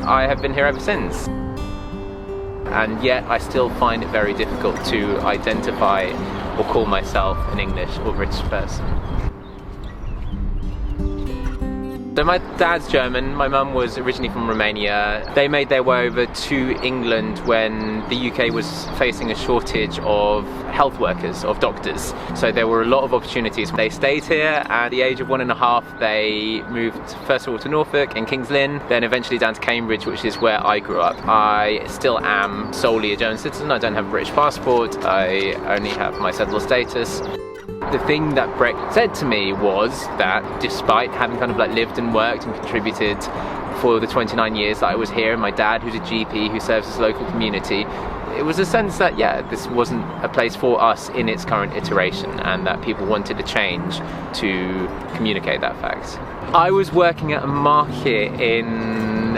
I have been here ever since. And yet I still find it very difficult to identify or call myself an English or British person. So my dad's German, my mum was originally from Romania. They made their way over to England when the UK was facing a shortage of health workers, of doctors. So there were a lot of opportunities. They stayed here. At the age of 1.5, they moved first of all to Norfolk and King's Lynn, then eventually down to Cambridge, which is where I grew up. I still am solely a German citizen. I don't have a British passport. I only have my settled status. The thing that Brexit said to me was that despite having kind of like lived and worked and contributed for the 29 years that I was here, and my dad, who's a GP who serves his local community, it was a sense that, yeah, this wasn't a place for us in its current iteration, and that people wanted a change to communicate that fact. I was working at a market in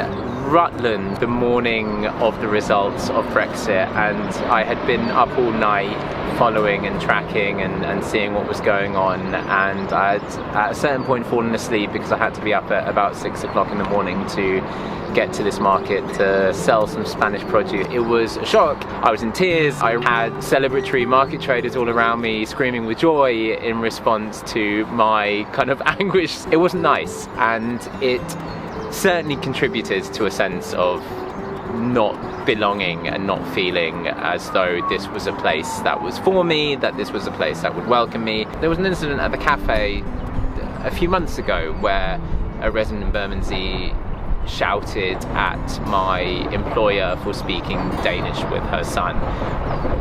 Rutland the morning of the results of Brexit, and I had been up all night following and tracking and seeing what was going on, and I had at a certain point fallen asleep because I had to be up at about 6 o'clock in the morning to get to this market to sell some Spanish produce. It was a shock. I was in tears. I had celebratory market traders all around me screaming with joy in response to my kind of anguish. It wasn't nice, and it certainly contributed to a sense of not belonging and not feeling as though this was a place that was for me, that this was a place that would welcome me. There was an incident at the cafe a few months ago where a resident in Bermondsey shouted at my employer for speaking Danish with her son,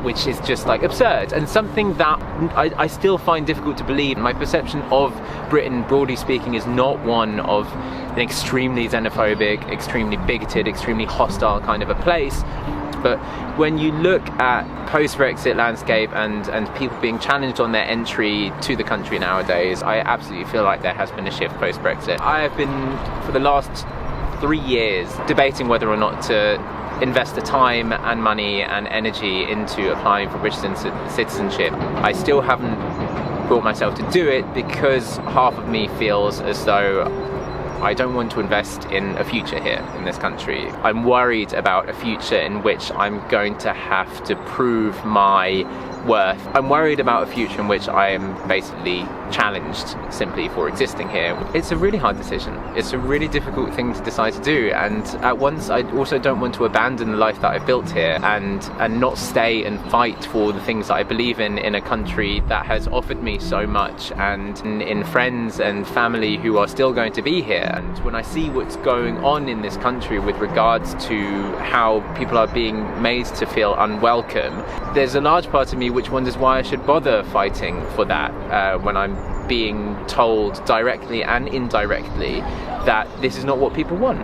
which is just like absurd, and something that I still find difficult to believe. My perception of Britain, broadly speaking, is not one of an extremely xenophobic, extremely bigoted, extremely hostile kind of a place. But when you look at post-Brexit landscape and people being challenged on their entry to the country nowadays, I absolutely feel like there has been a shift post-Brexit. I have been, for the last 3 years, debating whether or not to invest the time and money and energy into applying for British citizenship. I still haven't brought myself to do it because half of me feels as though I don't want to invest in a future here in this country. I'm worried about a future in which I'm going to have to prove my worth. I'm worried about a future in which I am basically challenged simply for existing here. It's a really hard decision. It's a really difficult thing to decide to do, and at once I also don't want to abandon the life that I've built here and not stay and fight for the things that I believe in a country that has offered me so much, and in friends and family who are still going to be here. And when I see what's going on in this country with regards to how people are being made to feel unwelcome, there's a large part of me which wonders why I should bother fighting for that when I'm being told directly and indirectly that this is not what people want.